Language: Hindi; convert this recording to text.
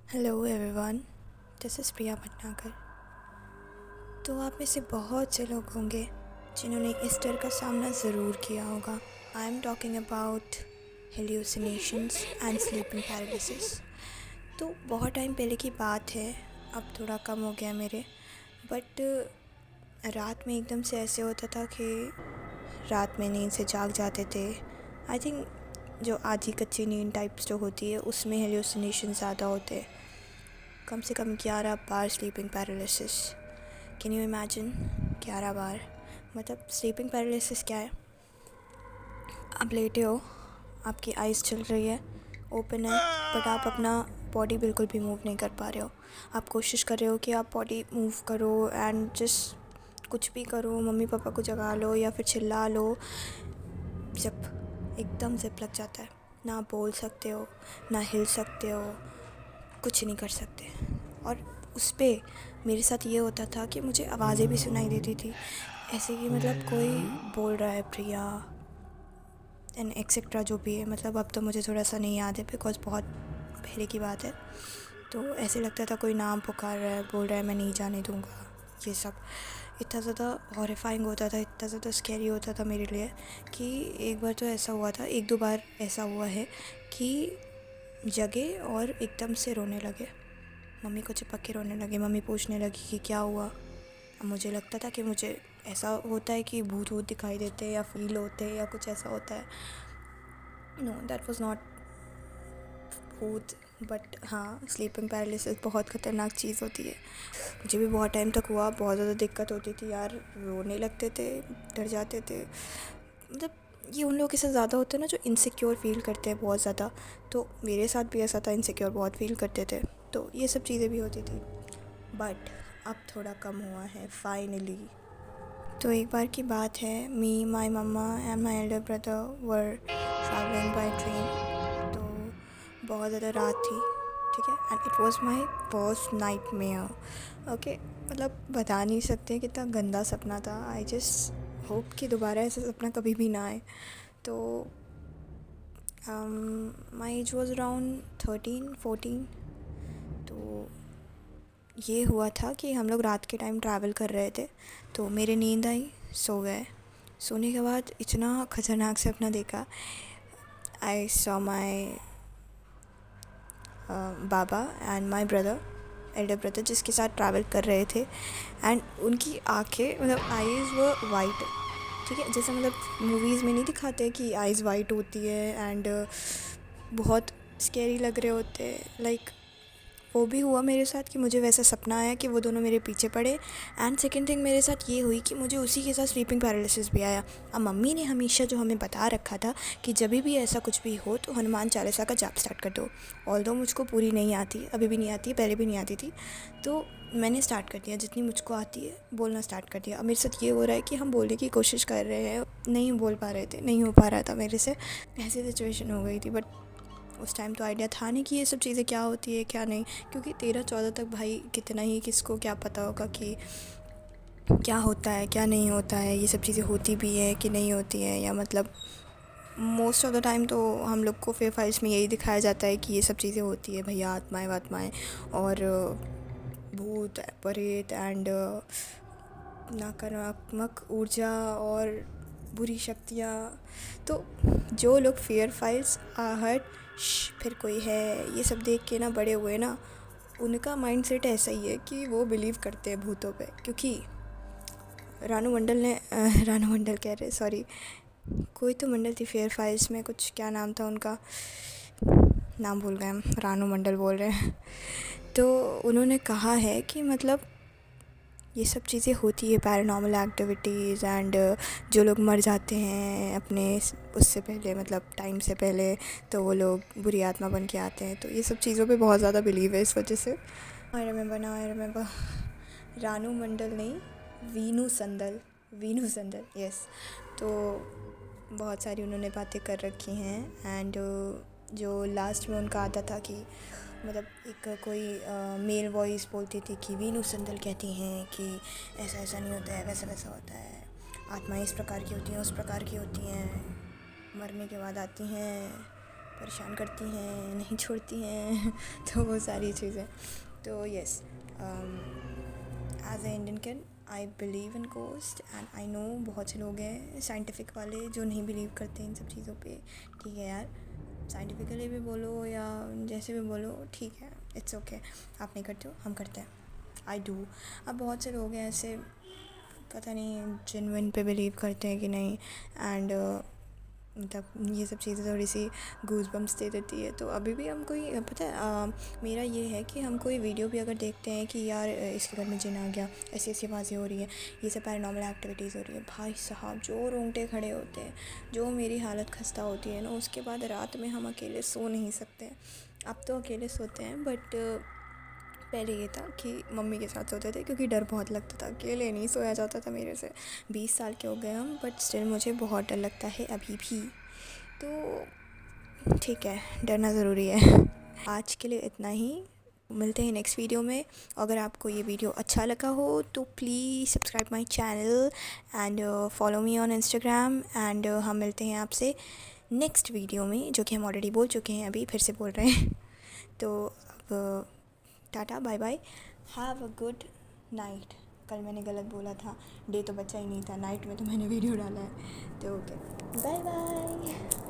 हेलो एवरीवन, दिस इज़ प्रिया भटनागर। तो आप में से बहुत से लोग होंगे जिन्होंने इस डर का सामना ज़रूर किया होगा। I am talking about hallucinations and sleeping paralysis. तो बहुत टाइम पहले की बात है, अब थोड़ा कम हो गया मेरे, बट रात में एकदम से ऐसे होता था कि रात में नींद से जाग जाते थे। आई थिंक जो आधी कच्ची नींद टाइप्स जो होती है उसमें हेल्यूसिनेशन ज़्यादा होते हैं। कम से कम 11 बार sleeping paralysis. Can you imagine 11 बार? मतलब स्लीपिंग पैरालिसिस क्या है? आप लेटे हो, आपकी आइज़ चल रही है, ओपन है, बट आप अपना बॉडी बिल्कुल भी मूव नहीं कर पा रहे हो। आप कोशिश कर रहे हो कि आप बॉडी मूव करो एंड जस्ट कुछ भी करो, मम्मी पापा को जगा लो या फिर चिल्ला लो। एकदम जिप लग जाता है, ना आप बोल सकते हो, ना हिल सकते हो, कुछ नहीं कर सकते। और उस पर मेरे साथ ये होता था कि मुझे आवाज़ें भी सुनाई देती थी, ऐसे कि मतलब कोई बोल रहा है प्रिया एंड एक्सेट्रा जो भी है। मतलब अब तो मुझे थोड़ा सा नहीं याद है बिकॉज बहुत पहले की बात है। तो ऐसे लगता था कोई नाम पुकार रहा है, बोल रहा है मैं नहीं जाने दूँगा। ये सब इतना ज़्यादा हॉरिफाइंग होता था, इतना ज़्यादा स्कैरी होता था मेरे लिए कि एक बार तो ऐसा हुआ था, एक दो बार ऐसा हुआ है कि जगे और एकदम से रोने लगे, मम्मी को चिपक के रोने लगे। मम्मी पूछने लगी कि क्या हुआ। अब मुझे लगता था कि मुझे ऐसा होता है कि भूत वूत दिखाई देते हैं या फील होते हैं या कुछ ऐसा होता है। नो, दैट वाज नॉट भूत, बट हाँ, स्लीपिंग पैरालिसिस बहुत ख़तरनाक चीज़ होती है। मुझे भी बहुत टाइम तक हुआ, बहुत ज़्यादा दिक्कत होती थी यार, रोने लगते थे, डर जाते थे। मतलब ये उन लोगों के साथ ज़्यादा होता है ना जो इनसिक्योर फील करते हैं बहुत ज़्यादा। तो मेरे साथ भी ऐसा था, इनसिक्योर बहुत फील करते थे, तो ये सब चीज़ें भी होती थी। बट अब थोड़ा कम हुआ है फाइनली। तो एक बार की बात है, me, my mamma and my elder brother were travelling by train. तो बहुत ज़्यादा रात थी, ठीक है, and it was my first nightmare. Okay, मतलब बता नहीं सकते कितना गंदा सपना था। आई जस्ट होप कि दोबारा ऐसा सपना कभी भी ना आए। तो माई एज वॉज अराउंड 13-14। तो ये हुआ था कि हम लोग रात के टाइम ट्रैवल कर रहे थे, तो मेरे नींद आई, सो गए। सोने के बाद इतना ख़तरनाक सपना देखा। I saw my Baba and my brother, Elder brother, जिसके साथ ट्रैवल कर रहे थे, एंड उनकी आँखें, मतलब आईज़ वो वाइट, ठीक है, जैसे मतलब मूवीज़ में नहीं दिखाते कि आईज़ वाइट होती है एंड बहुत स्कैरी लग रहे होते हैं। लाइक वो भी हुआ मेरे साथ कि मुझे वैसा सपना आया कि वो दोनों मेरे पीछे पड़े। एंड सेकंड थिंग मेरे साथ ये हुई कि मुझे उसी के साथ स्लीपिंग पैरालिसिस भी आया। अब मम्मी ने हमेशा जो हमें बता रखा था कि जब भी ऐसा कुछ भी हो तो हनुमान चालीसा का जाप स्टार्ट कर दो। ऑल्दो मुझको पूरी नहीं आती, अभी भी नहीं आती, पहले भी नहीं आती थी, तो मैंने स्टार्ट कर दिया, जितनी मुझको आती है बोलना स्टार्ट कर दिया। अब मेरे साथ ये हो रहा है कि हम बोलने की कोशिश कर रहे हैं, नहीं बोल पा रहे थे, नहीं हो पा रहा था मेरे से, ऐसी सिचुएशन हो गई थी। बट उस टाइम तो आइडिया था नहीं कि ये सब चीज़ें क्या होती है क्या नहीं, क्योंकि 13-14 तक भाई कितना ही किसको क्या पता होगा कि क्या होता है क्या नहीं होता है, ये सब चीज़ें होती भी है कि नहीं होती है। या मतलब मोस्ट ऑफ द टाइम तो हम लोग को फेयर फाइल्स में यही दिखाया जाता है कि ये सब चीज़ें होती है भैया, आत्माएं वात्माएं और भूत प्रेत एंड नकारात्मक ऊर्जा और बुरी शक्तियाँ। तो जो लोग फेयर फाइल्स, आहट, फिर कोई है, ये सब देख के ना बड़े हुए ना, उनका माइंडसेट ऐसा ही है कि वो बिलीव करते हैं भूतों पे। क्योंकि रानू मंडल ने रानू मंडल कह रहे, सॉरी, कोई तो मंडल थी फेयर फाइल्स में, कुछ क्या नाम था उनका, नाम भूल गए हम, रानू मंडल बोल रहे हैं। तो उन्होंने कहा है कि मतलब ये सब चीज़ें होती है, पैरानॉर्मल एक्टिविटीज़ एंड जो लोग मर जाते हैं अपने उससे पहले, मतलब टाइम से पहले, तो वो लोग बुरी आत्मा बन के आते हैं। तो ये सब चीज़ों पे बहुत ज़्यादा बिलीव है इस वजह से। आई रिमेंबर रानू मंडल नहीं, वीनू संदल, यस। तो बहुत सारी उन्होंने बातें कर रखी हैं एंड जो लास्ट में उनका आता था कि मतलब एक कोई मेल वॉइस बोलती थी कि वीनू संदल कहती हैं कि ऐसा ऐसा नहीं होता है, वैसा वैसा होता है, आत्माएं इस प्रकार की होती हैं, उस प्रकार की होती हैं, मरने के बाद आती हैं, परेशान करती हैं, नहीं छोड़ती हैं तो वो सारी चीज़ें। तो yes, as a Indian can I believe in ghost and I know बहुत से लोग हैं साइंटिफिक वाले जो नहीं बिलीव करते इन सब चीज़ों पे। ठीक है यार, साइंटिफिकली भी बोलो या जैसे भी बोलो, ठीक है, इट्स ओके। आप नहीं करते हो, हम करते हैं, आई डू। अब बहुत से लोग हैं ऐसे, पता नहीं जेन्युइन पे बिलीव करते हैं कि नहीं, एंड मतलब ये सब चीज़ें थोड़ी सी गूज बम्स दे देती है। तो अभी भी हम कोई, पता है मेरा ये है कि हम कोई वीडियो भी अगर देखते हैं कि यार इसके घर में जिन आ गया, ऐसी ऐसी आवाज़ें हो रही है, ये सब पैरानॉर्मल एक्टिविटीज़ हो रही है, भाई साहब जो रोंगटे खड़े होते हैं, जो मेरी हालत खस्ता होती है ना, उसके बाद रात में हम अकेले सो नहीं सकते। अब तो अकेले सोते हैं, बट पहले ये था कि मम्मी के साथ सोते थे क्योंकि डर बहुत लगता था, अकेले नहीं सोया जाता था मेरे से। 20 साल के हो गए हम, बट स्टिल मुझे बहुत डर लगता है अभी भी। तो ठीक है, डरना ज़रूरी है। आज के लिए इतना ही, मिलते हैं नेक्स्ट वीडियो में। अगर आपको ये वीडियो अच्छा लगा हो तो please subscribe my channel and follow me on Instagram, and हम मिलते हैं आपसे नेक्स्ट वीडियो में, जो कि हम ऑलरेडी बोल चुके हैं, अभी फिर से बोल रहे हैं। तो अब tata, bye bye, have a good night. कल मैंने गलत बोला था, डे तो बचा ही नहीं था, नाइट में तो मैंने वीडियो डाला है। तो ओके, बाय बाय।